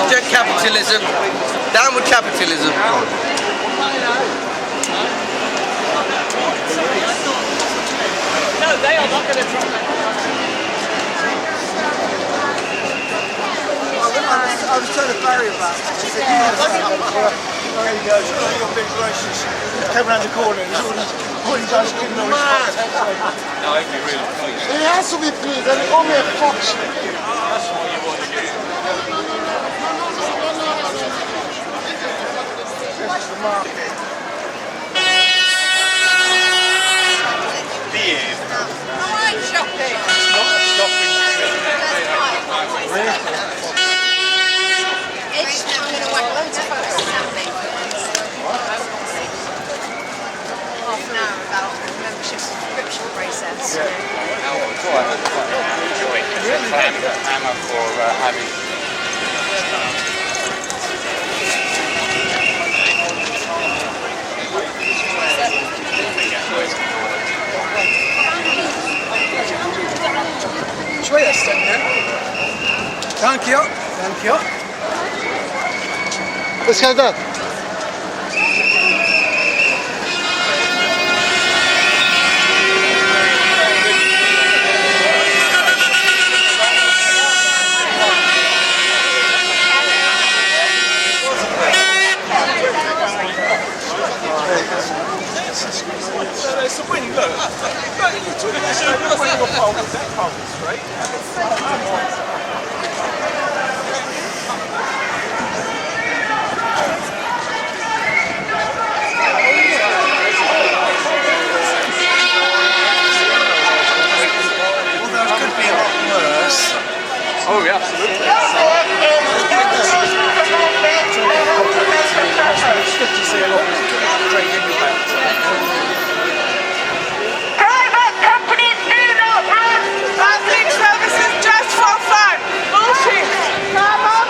Reject capitalism. Down with capitalism. No, they are not going to try. I was trying to barrier back. There you go. It's all your big races. Came around the corner and all he does is give no response. No, I'd be really pleased. It has to be pleased, and it only a fox. That's what you want to do. This is the market. Being. I like shopping. It's not a stopping trip. I'm going to whack loads of photos now, half an hour about the membership subscription process. Now, it's all right. I enjoy it. I'm up for having. شوية استنى. Thank you. Thank you. بس كذا. It's a win, look. You took a pole, that pole was straight. Oh, yeah, absolutely. Private companies do not run public services just for fun. Bullshit. Come on,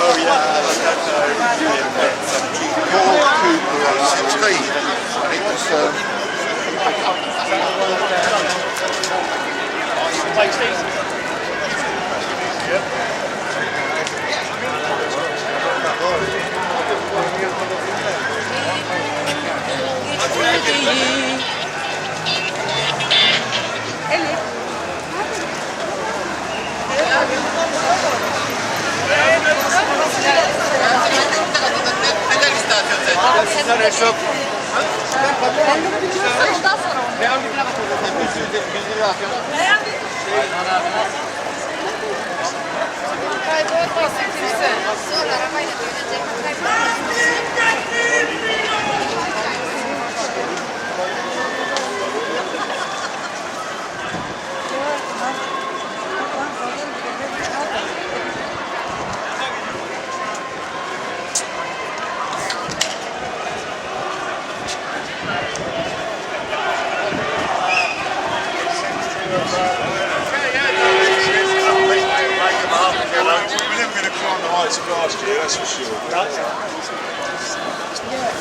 Oh, yeah. that to last year, that's for sure.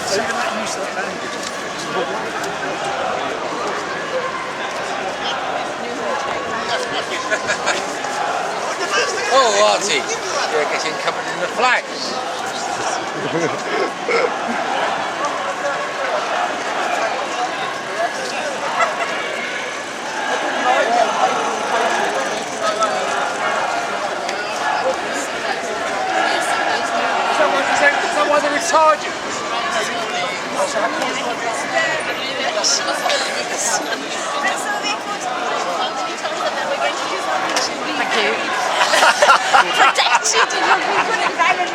So you're not used to that language. Oh, Artie, you're getting covered in the flags. Someone the sergeant. Thank you. Protected and you're good environment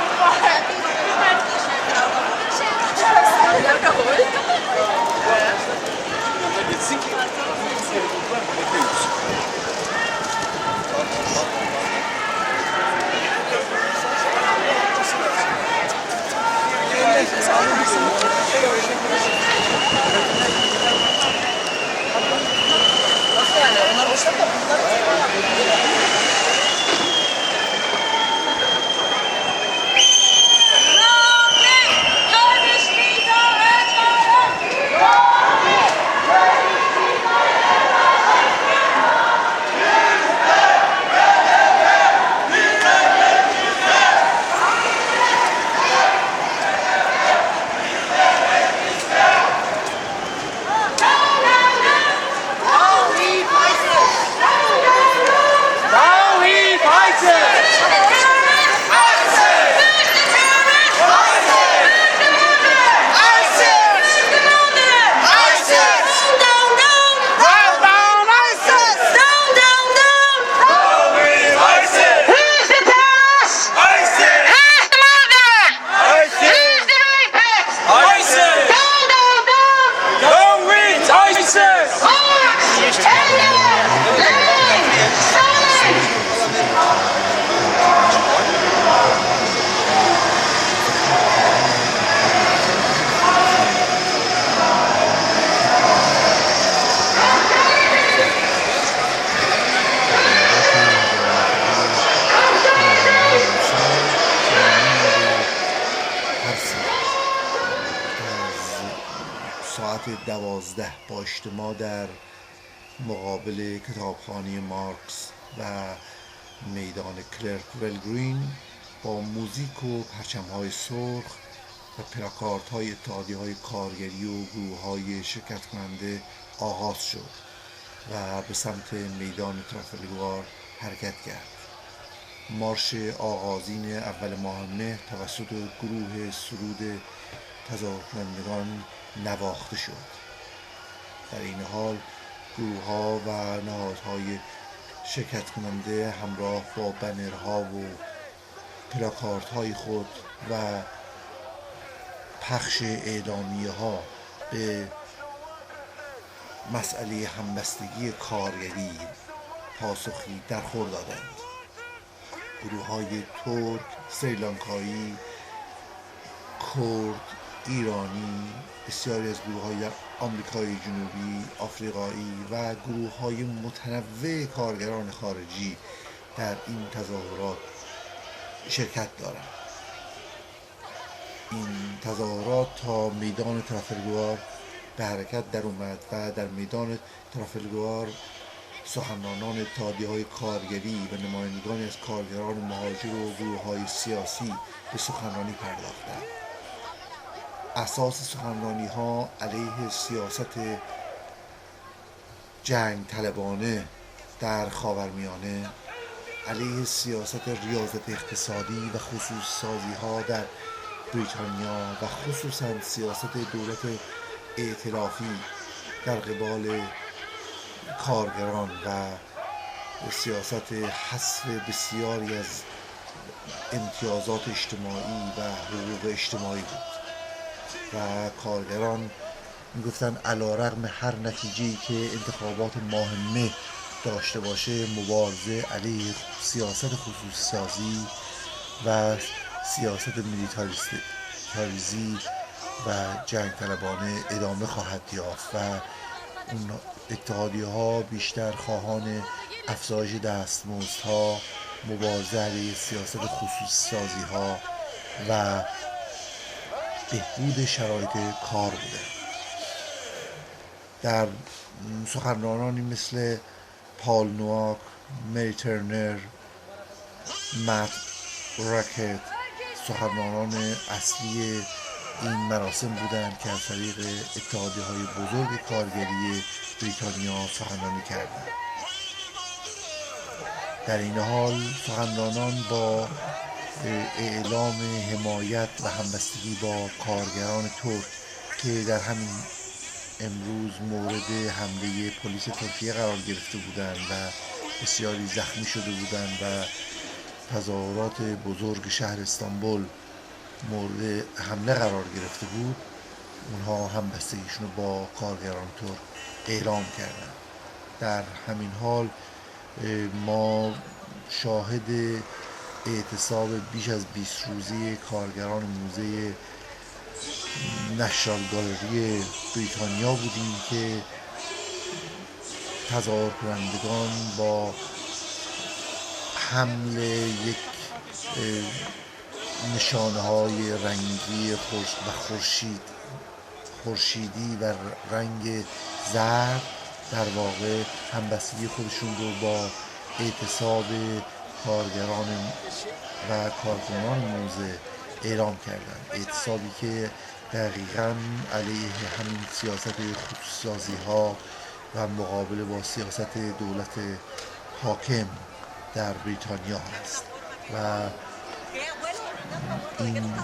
ساعت 12 با اجتماع در مقابل کتابخانه مارکس و میدان ترافلگار با موزیک و پرچمهای سرخ و پلاکاردهای اتحادیه کارگری و گروههای شرکت کننده آغاز شد و به سمت میدان ترافلگار حرکت کرد. مارش آغازین اول ماه مه توسط گروه سرود تظاهرات نواخته شد. در این حال گروهها و نهادهای شرکت کننده همراه با بنرها و پلاکاردهای خود و پخش اعلامیه ها به مسئله همبستگی کارگری پاسخی درخور دادند. گروههای ترک، سریلانکایی، کرد، ایرانی، بسیاری از گروههای آمریکای جنوبی، آفریقایی و گروههای متنوع کارگران خارجی در این تظاهرات شرکت دارند. این تظاهرات تا میدان ترافلگار به حرکت در اومد و در میدان ترافلگار سخنرانان اتحادیه‌های کارگری و نمایندگانی از کارگران مهاجر و گروههای سیاسی به سخنرانی پرداختند. اساس سخنرانی ها علیه سیاست جنگ طلبانه در خاورمیانه، علیه سیاست ریاضت اقتصادی و خصوص سازی ها در بریتانیا و خصوصا سیاست دولت ائتلافی در قبال کارگران و سیاست حذف بسیاری از امتیازات اجتماعی و حقوق اجتماعی بود و کارگران میگفتن علیرغم هر نتیجه‌ای که انتخابات ماه مه داشته باشه مبارزه علیه سیاست خصوصی سازی و سیاست میلیتاریزی و جنگ طلبانه ادامه خواهد یافت و اون اتحادیه ها بیشتر خواهان افزایش دستمزدها مبارزه علیه سیاست خصوصی سازی ها و بهبود شرایط کار بوده. در سخنرانانی مثل پال نواک، مری ترنر، مت راکت سخنرانان اصلی این مراسم بودند که از طریق اتحادیه های بزرگ کارگری بریتانیا سخنرانی کردند. در این حال سخنرانان با اعلام حمایت و همبستگی با کارگران ترک که در همین امروز مورد حمله پلیس ترکیه قرار گرفته بودند و بسیاری زخمی شده بودند و تظاهرات بزرگ شهر استانبول مورد حمله قرار گرفته بود، اونها همبستگیشون رو با کارگران ترک اعلام کردند. در همین حال ما شاهد اعتصاب بیش از 20 روزی کارگران موزه نشنال گالری بریتانیا بودیم که تظاهر کنندگان با حمل یک نشانه های رنگی و خورشیدی و رنگ زرد در واقع همبستگی خودشون رو با اعتصاب کارگران و کارکنان موزه اعلام کردند. اعتصابی که دقیقاً علیه همین سیاست خصوصی‌سازی ها و مقابل با سیاست دولت حاکم در بریتانیا است و این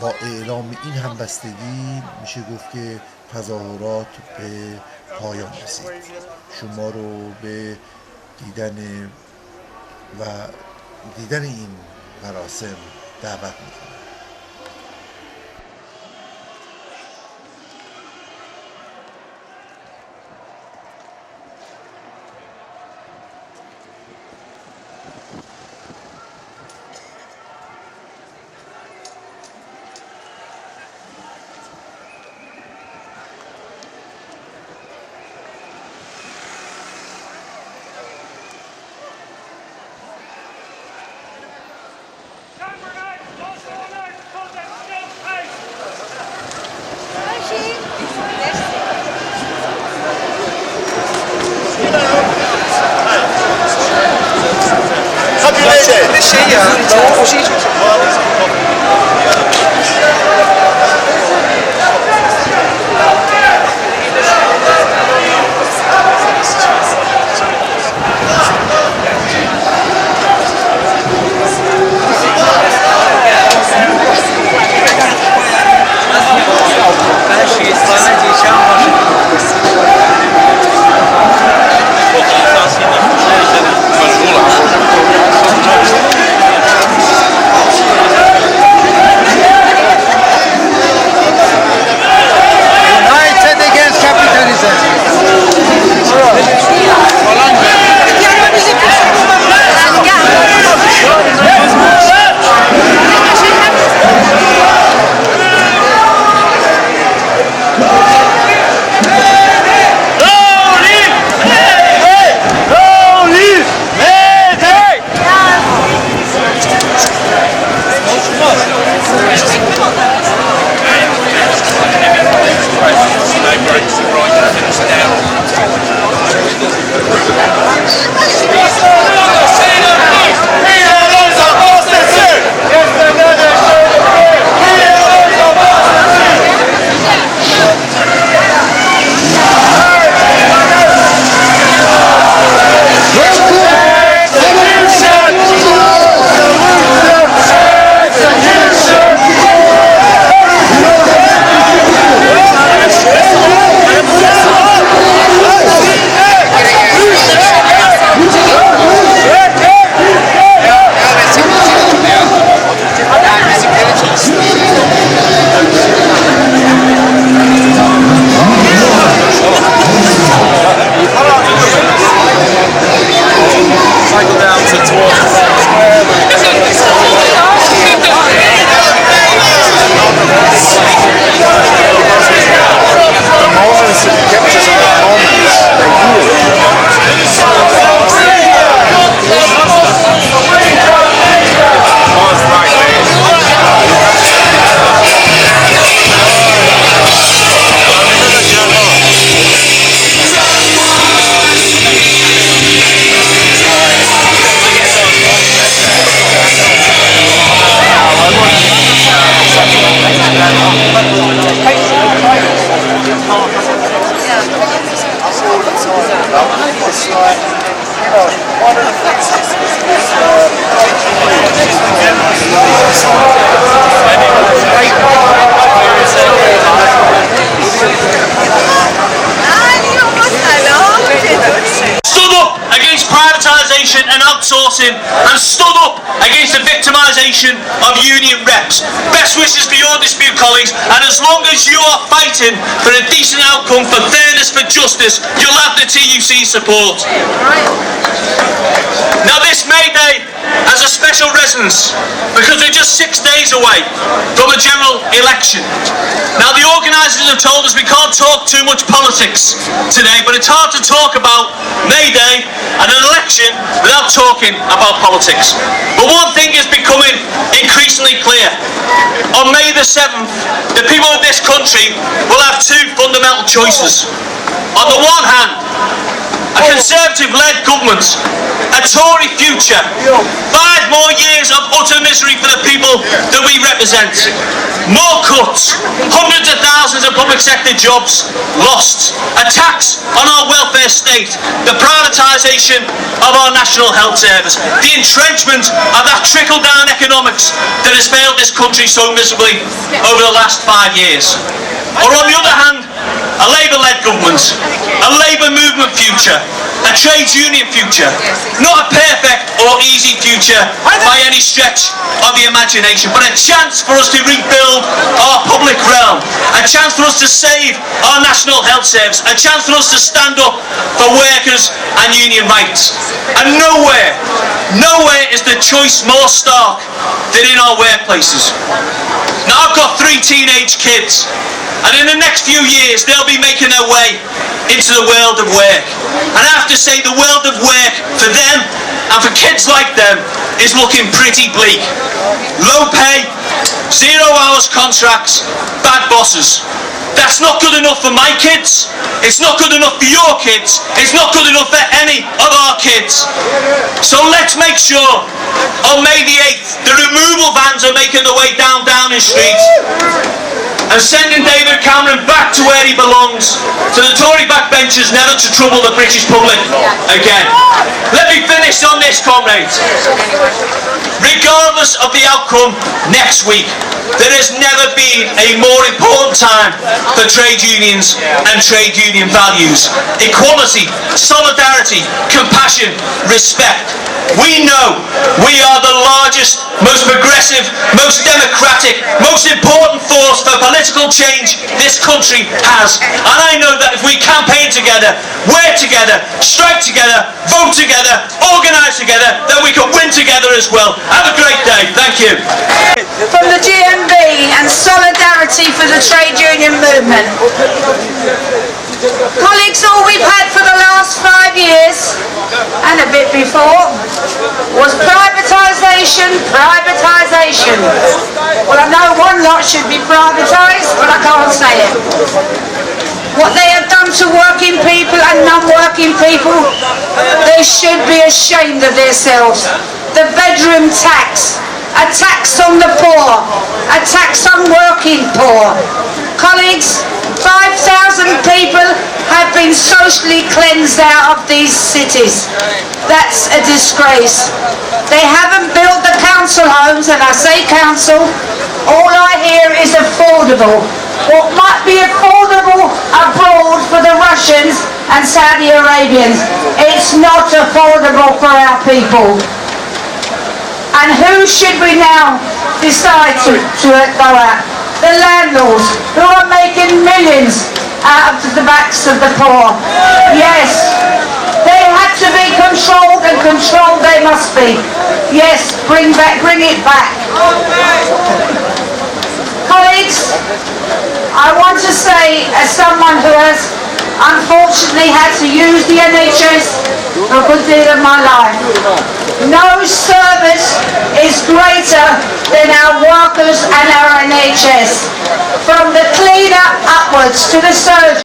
با اعلام این همبستگی میشه گفت که تظاهرات به پایان رسید. شما رو به دیدن این مراسم دعوت میکنم. It's like, you know, one of the things stood up against privatisation and outsourcing and stood up against the victimisation of union reps. Best wishes for your dispute, colleagues, and as long as you are fighting for a decent outcome, for fairness, for justice, you'll have the TUC support. Now this May Day has a special resonance because we're just 6 days away from a general election. Now the organisers have told us we can't talk too much politics today, but it's hard to talk about May Day and an election without talking about politics. But one thing is becoming increasingly clear. On May the 7th, the people of this country will have two fundamental choices. On the one hand, a Conservative-led government, a Tory future, 5 more years of utter misery for the people that we represent, more cuts, hundreds of thousands of public sector jobs lost, a tax on our welfare state, the privatisation of our National Health Service, the entrenchment of that trickle-down economics that has failed this country so miserably over the last 5 years. Or on the other hand, a Labour-led government, a Labour movement future, a trades union future, not a perfect or easy future by any stretch of the imagination, but a chance for us to rebuild our public realm, a chance for us to save our National Health Service, a chance for us to stand up for workers and union rights. And nowhere is the choice more stark than in our workplaces. Now I've got 3 teenage kids, and in the next few years they'll be making their way into the world of work. And I have to say the world of work for them and for kids like them is looking pretty bleak. Low pay, 0 hours contracts, bad bosses. That's not good enough for my kids, it's not good enough for your kids, it's not good enough for any of our kids. So let's make sure on May the 8th the removal vans are making their way down Downing Street and sending David Cameron back to where he belongs, to the Tory backbenchers, never to trouble the British public again. Let me finish on this, comrades. Regardless of the outcome next week, there has never been a more important time for trade unions and trade union values. Equality, solidarity, compassion, respect. We know we are the largest, most progressive, most democratic, most important force for political change this country has. And I know that if we campaign together, work together, strike together, vote together, organise together, then we can win together as well. Have a great day. Thank you. From the GMB and solidarity for the trade union movement. Colleagues, all we've had for the last 5 years, and a bit before, was privatisation, privatisation. Well, I know one lot should be privatised, but I can't say it. What they have done to working people and non-working people, they should be ashamed of themselves. The bedroom tax, a tax on the poor, a tax on working poor. Colleagues, 5,000 people have been socially cleansed out of these cities. That's a disgrace. They haven't built the council homes, and I say council, all I hear is affordable. What might be affordable abroad for the Russians and Saudi Arabians, it's not affordable for our people. And who should we now decide to go at? The landlords, who are making millions out of the backs of the poor. Yes, they had to be controlled, and controlled they must be. Yes, bring it back. Colleagues, I want to say, as someone who has unfortunately had to use the NHS for a good deal of my life, no service is greater than our workers and our NHS. From the cleaner upwards to the surgeon.